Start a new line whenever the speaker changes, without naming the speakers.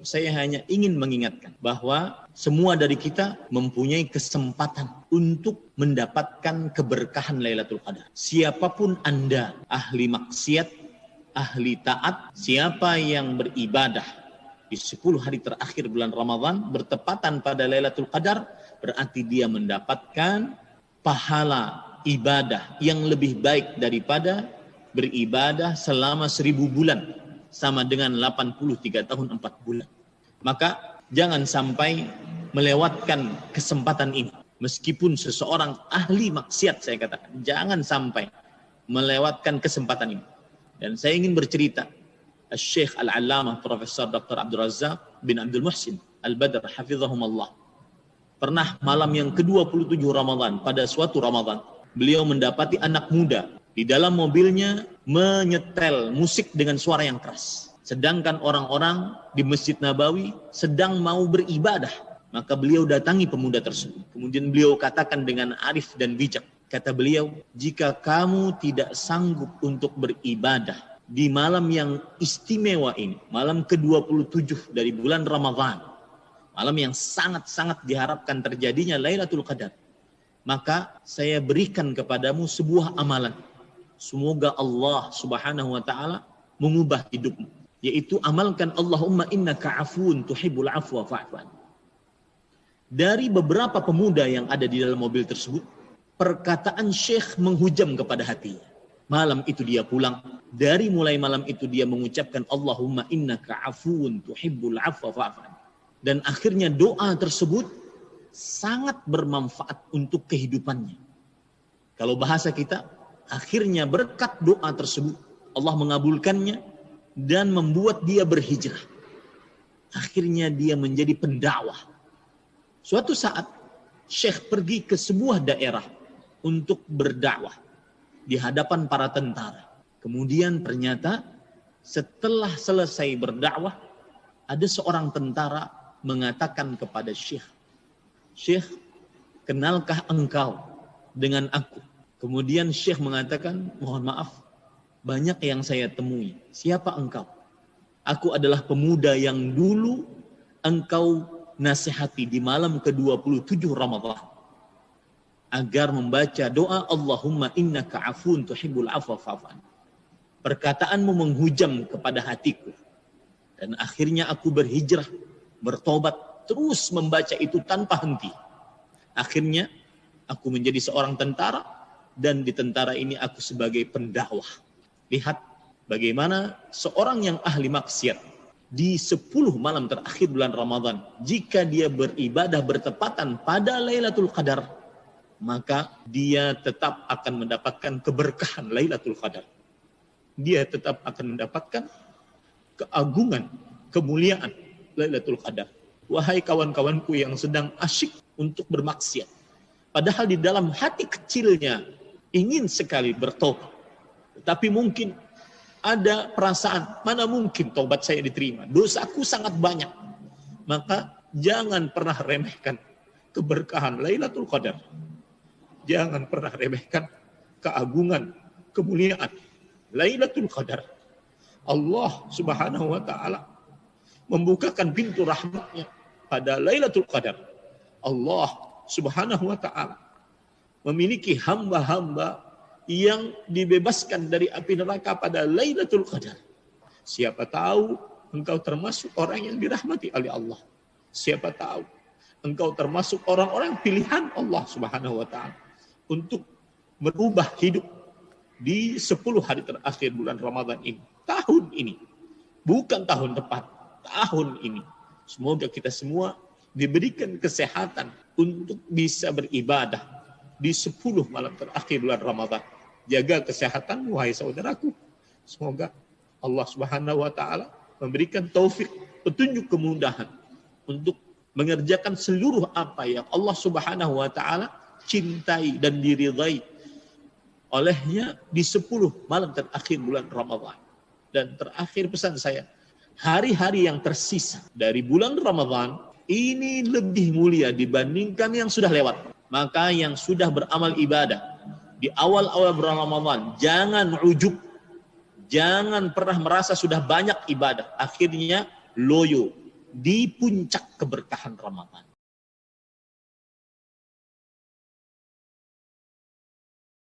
saya hanya ingin mengingatkan bahwa semua dari kita mempunyai kesempatan untuk mendapatkan keberkahan Lailatul Qadar. Siapapun Anda, ahli maksiat, ahli taat, siapa yang beribadah di 10 hari terakhir bulan Ramadan bertepatan pada Lailatul Qadar, berarti dia mendapatkan pahala ibadah yang lebih baik daripada beribadah selama 1000 bulan, sama dengan 83 tahun 4 bulan. Maka jangan sampai melewatkan kesempatan ini. Meskipun seseorang ahli maksiat, saya katakan, jangan sampai melewatkan kesempatan ini. Dan saya ingin bercerita, Syekh Al-Allamah Profesor Dr. Abdul Razak bin Abdul Muhsin Al-Badr hafizahumullah, pernah malam yang ke-27 Ramadan, pada suatu Ramadan, beliau mendapati anak muda di dalam mobilnya menyetel musik dengan suara yang keras. Sedangkan orang-orang di Masjid Nabawi sedang mau beribadah. Maka beliau datangi pemuda tersebut. Kemudian beliau katakan dengan arif dan bijak. Kata beliau, jika kamu tidak sanggup untuk beribadah di malam yang istimewa ini, malam ke-27 dari bulan Ramadan, malam yang sangat-sangat diharapkan terjadinya Lailatul Qadar, maka saya berikan kepadamu sebuah amalan. Semoga Allah Subhanahu wa taala mengubah hidupmu, yaitu amalkan Allahumma innaka afuwun tuhibbul afwa fa'fu anni. Dari beberapa pemuda yang ada di dalam mobil tersebut, perkataan Syekh menghujam kepada hatinya. Malam itu dia pulang, dari mulai malam itu dia mengucapkan Allahumma innaka afuwun tuhibbul afwa fa'fu anni. Dan akhirnya doa tersebut sangat bermanfaat untuk kehidupannya. Kalau bahasa kita, akhirnya berkat doa tersebut Allah mengabulkannya dan membuat dia berhijrah. Akhirnya dia menjadi pendakwah. Suatu saat Syekh pergi ke sebuah daerah untuk berdakwah di hadapan para tentara. Kemudian ternyata setelah selesai berdakwah, ada seorang tentara mengatakan kepada Syekh, Syekh, kenalkah engkau dengan aku? Kemudian Syekh mengatakan, mohon maaf, banyak yang saya temui. Siapa engkau? Aku adalah pemuda yang dulu engkau nasihati di malam ke-27 Ramadan agar membaca doa Allahumma innaka afun tuhibbul afwa fa'fu anni. Perkataanmu menghujam kepada hatiku dan akhirnya aku berhijrah, bertobat, terus membaca itu tanpa henti. Akhirnya aku menjadi seorang tentara, dan di tentara ini aku sebagai pendakwah. Lihat bagaimana seorang yang ahli maksiat di 10 malam terakhir bulan Ramadan, jika dia beribadah bertepatan pada Lailatul Qadar, maka dia tetap akan mendapatkan keberkahan Lailatul Qadar. Dia tetap akan mendapatkan keagungan, kemuliaan Lailatul Qadar. Wahai kawan-kawanku yang sedang asyik untuk bermaksiat, padahal di dalam hati kecilnya ingin sekali bertobat, tetapi mungkin ada perasaan, mana mungkin taubat saya diterima, dosaku sangat banyak. Maka jangan pernah remehkan keberkahan Lailatul Qadar. Jangan pernah remehkan keagungan, kemuliaan Lailatul Qadar. Allah Subhanahu wa taala membukakan pintu rahmatnya pada Lailatul Qadar. Allah Subhanahu wa taala memiliki hamba-hamba yang dibebaskan dari api neraka pada Lailatul Qadar. Siapa tahu engkau termasuk orang yang dirahmati oleh Allah. Siapa tahu engkau termasuk orang-orang pilihan Allah Subhanahu wa taala untuk merubah hidup di 10 hari terakhir bulan Ramadan ini. Tahun ini, bukan tahun depan, tahun ini. Semoga kita semua diberikan kesehatan untuk bisa beribadah di 10 malam terakhir bulan Ramadan. Jaga kesehatan, wahai saudaraku. Semoga Allah Subhanahu wa taala memberikan taufik, petunjuk, kemudahan untuk mengerjakan seluruh apa yang Allah Subhanahu wa taala cintai dan diridhai olehnya di 10 malam terakhir bulan Ramadan. Dan terakhir pesan saya, hari-hari yang tersisa dari bulan Ramadan ini lebih mulia dibandingkan yang sudah lewat. Maka yang sudah beramal ibadah di awal-awal bulan Ramadan, jangan ujub, jangan pernah merasa sudah banyak ibadah, akhirnya loyo, di puncak keberkahan Ramadan.